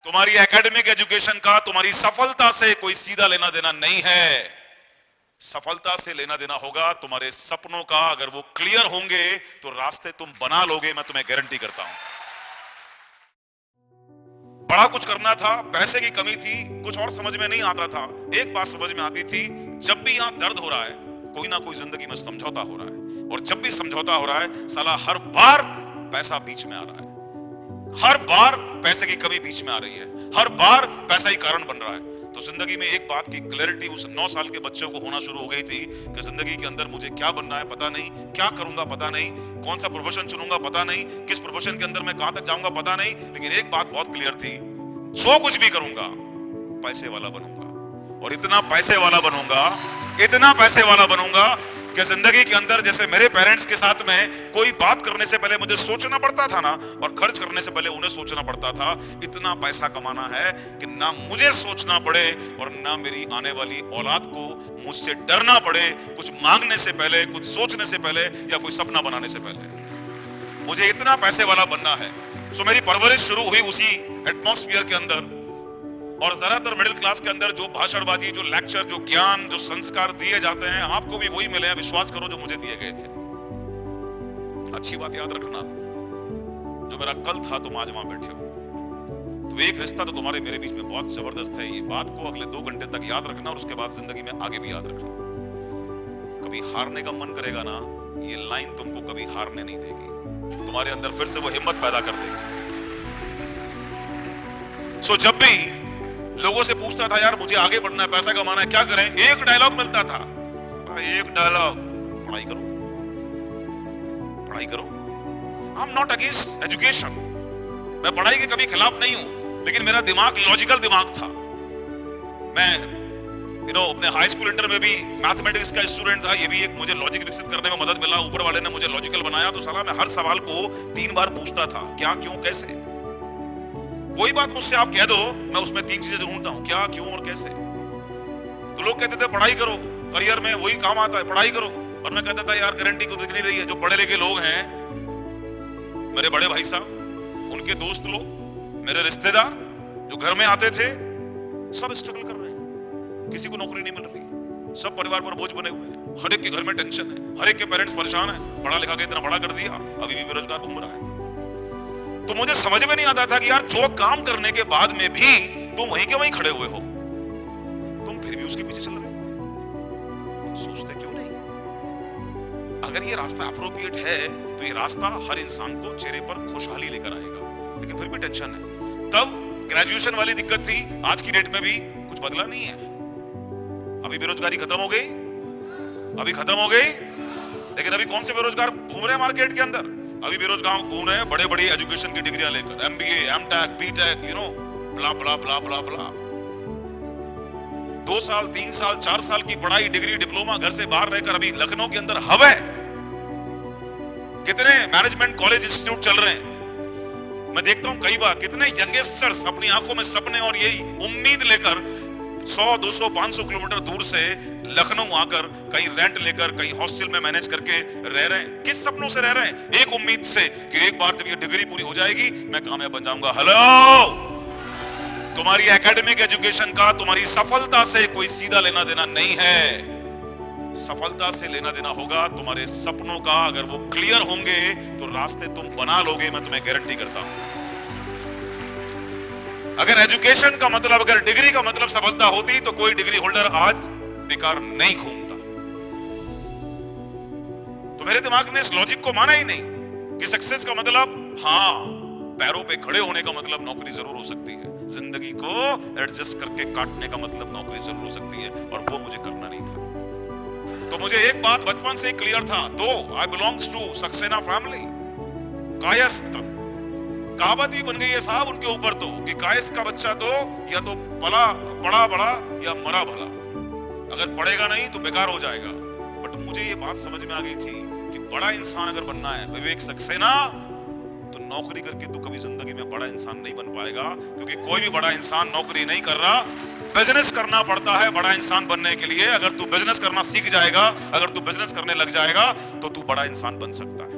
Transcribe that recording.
तुम्हारी academic education का तुम्हारी सफलता से कोई सीधा लेना देना नहीं है। सफलता से लेना देना होगा तुम्हारे सपनों का। अगर वो क्लियर होंगे तो रास्ते तुम बना लोगे, मैं तुम्हें गारंटी करता हूं। बड़ा कुछ करना था, पैसे की कमी थी, कुछ और समझ में नहीं आता था। एक बात समझ में आती थी, जब भी यहां दर्द हो रहा है कोई ना कोई जिंदगी में समझौता हो रहा है, और जब भी समझौता हो रहा है साला हर बार पैसा बीच में आ रहा है, हर बार पैसे की कमी बीच में आ रही है, हर बार पैसा ही कारण बन रहा है। तो जिंदगी में एक बात की क्लैरिटी उस 9 साल के बच्चे को होना शुरू हो गई थी कि जिंदगी के अंदर मुझे क्या बनना है पता नहीं, क्या करूंगा पता नहीं, कौन सा प्रोफेशन चुनूंगा पता नहीं, किस प्रोफेशन के अंदर मैं कहां तक जाऊंगा पता नहीं, लेकिन एक बात बहुत क्लियर थी, जो कुछ भी करूंगा पैसे वाला बनूंगा। और इतना पैसे वाला बनूंगा, इतना पैसे वाला बनूंगा कि जिंदगी के अंदर जैसे मेरे पेरेंट्स के साथ में कोई बात करने से पहले मुझे सोचना पड़ता था ना, और खर्च करने से पहले उन्हें सोचना पड़ता था, इतना पैसा कमाना है कि ना मुझे सोचना पड़े और ना मेरी आने वाली औलाद को मुझसे डरना पड़े, कुछ मांगने से पहले, कुछ सोचने से पहले, या कोई सपना बनाने से पहले। मुझे इतना पैसे वाला बनना है। सो मेरी परवरिश शुरू हुई उसी एटमॉस्फेयर के अंदर, और ज्यादातर मिडिल क्लास के अंदर जो भाषणबाजी, जो लेक्चर, जो ज्ञान, जो संस्कार दिए जाते हैं, आपको भी वही मिले हैं, विश्वास करो, जो मुझे दिए गए थे। अच्छी बात याद रखना, जो मेरा कल था तुम आज वहां बैठे हो, तो एक रिश्ता तो तुम्हारे मेरे बीच में बहुत जबरदस्त है। ये बात को अगले 2 घंटे तक याद रखना, और उसके बाद जिंदगी में आगे भी याद रखना। कभी हारने का मन करेगा ना, ये लाइन तुमको कभी हारने नहीं देगी, तुम्हारे अंदर फिर से वो हिम्मत पैदा कर देगी। सो जब भी लोगों से पूछता था यार मुझे आगे बढ़ना है, पैसा कमाना है, क्या करें, एक डायलॉग मिलता था, एक डायलॉग, पढ़ाई करो, पढ़ाई करो। I am not against education, मैं पढ़ाई के कभी खिलाफ नहीं हूं, लेकिन मेरा दिमाग लॉजिकल दिमाग था। मैं अपने हाई स्कूल इंटर में भी मैथमेटिक्स का स्टूडेंट था, ये भी एक मुझे लॉजिक विकसित करने में मदद मिला, ऊपर वाले ने मुझे लॉजिकल बनाया। तो साला मैं हर सवाल को 3 बार पूछता था, क्या, क्यों, कैसे। कोई बात मुझसे आप कह दो, मैं उसमें 3 चीजें ढूंढता हूं, क्या, क्यों और कैसे। तो लोग कहते थे पढ़ाई करो, करियर में वही काम आता है, पढ़ाई करो। और मैं कहता था यार गारंटी को दिख नहीं रही है। जो पढ़े लिखे लोग हैं, मेरे बड़े भाई साहब, उनके दोस्त लोग, मेरे रिश्तेदार जो घर में आते थे, सब स्ट्रगल कर रहे हैं, किसी को नौकरी नहीं मिल रही, सब परिवार पर बोझ बने हुए हैं, हर एक के घर में टेंशन है, हर एक के पेरेंट्स परेशान है, पढ़ा लिखा के इतना बड़ा कर दिया, अभी भी बेरोजगार घूम रहा है। तो मुझे समझ में नहीं आता था कि यार जो काम करने के बाद में भी तुम वहीं के वहीं खड़े हुए हो, तुम फिर भी उसके पीछे चल रहे हो, सोचते क्यों नहीं। अगर ये रास्ता अप्रोप्रिएट है तो ये रास्ता हर इंसान को चेहरे पर खुशहाली लेकर आएगा, लेकिन फिर भी टेंशन है। तब ग्रेजुएशन वाली दिक्कत थी, आज की डेट में भी कुछ बदला नहीं है। अभी बेरोजगारी खत्म हो गई, अभी खत्म हो गई, लेकिन अभी कौन से बेरोजगार घूम रहे हैं मार्केट के अंदर, अभी बेरोजगार घूम रहे हैं बड़े बड़ी एजुकेशन की डिग्रियां लेकर, एमबीए, एमटेक, बीटेक, ब्ला ब्ला ब्ला ब्ला ब्ला। 2 साल, 3 साल, 4 साल की पढ़ाई, डिग्री, डिप्लोमा, घर से बाहर रहकर अभी लखनऊ के अंदर हवा है। कितने मैनेजमेंट कॉलेज इंस्टीट्यूट चल रहे हैं, मैं देखता हूं कई बार कितने यंगस्टर्स अपनी आंखों में सपने और यही उम्मीद लेकर 100, 200, 500 किलोमीटर दूर से लखनऊ आकर कहीं रेंट लेकर, कहीं हॉस्टल में मैनेज करके रह रहे हैं। किस सपनों से रह रहे हैं? एक उम्मीद से कि एक बार जब ये डिग्री पूरी हो जाएगी मैं कामयाब बन जाऊंगा। हेलो, तुम्हारी एकेडमिक एजुकेशन का तुम्हारी सफलता से कोई सीधा लेना देना नहीं है। सफलता से लेना देना होगा तुम्हारे सपनों का। अगर वो क्लियर होंगे तो रास्ते तुम बना लोगे, मैं तुम्हें गारंटी करता हूं। अगर एजुकेशन का मतलब, अगर डिग्री का मतलब सफलता होती तो कोई डिग्री होल्डर आज बेकार नहीं घूमता। तो मेरे दिमाग ने इस लॉजिक को माना ही नहीं कि सक्सेस का मतलब, हाँ, पैरों पे खड़े होने का मतलब नौकरी जरूर हो सकती है, जिंदगी को एडजस्ट करके काटने का मतलब नौकरी जरूर हो सकती है, और वो मुझे करना नहीं था। तो मुझे एक बात बचपन से क्लियर था, दो I belongs to Saxena family, Kayastha, कहावत भी बन गई है साहब उनके ऊपर तो, कि कायस्थ का बच्चा तो या तो पढ़ा बड़ा या मरा भला, अगर पढ़ेगा नहीं तो बेकार हो जाएगा। बट मुझे ये बात समझ में आ गई थी कि बड़ा इंसान अगर बनना है, विवेक सक्सेना, तो नौकरी करके तू कभी जिंदगी में बड़ा इंसान नहीं बन पाएगा, क्योंकि कोई भी बड़ा इंसान नौकरी नहीं कर रहा, बिजनेस करना पड़ता है बड़ा इंसान बनने के लिए। अगर तू बिजनेस करना सीख जाएगा, अगर तू बिजनेस करने लग जाएगा तो तू बड़ा इंसान बन सकता है।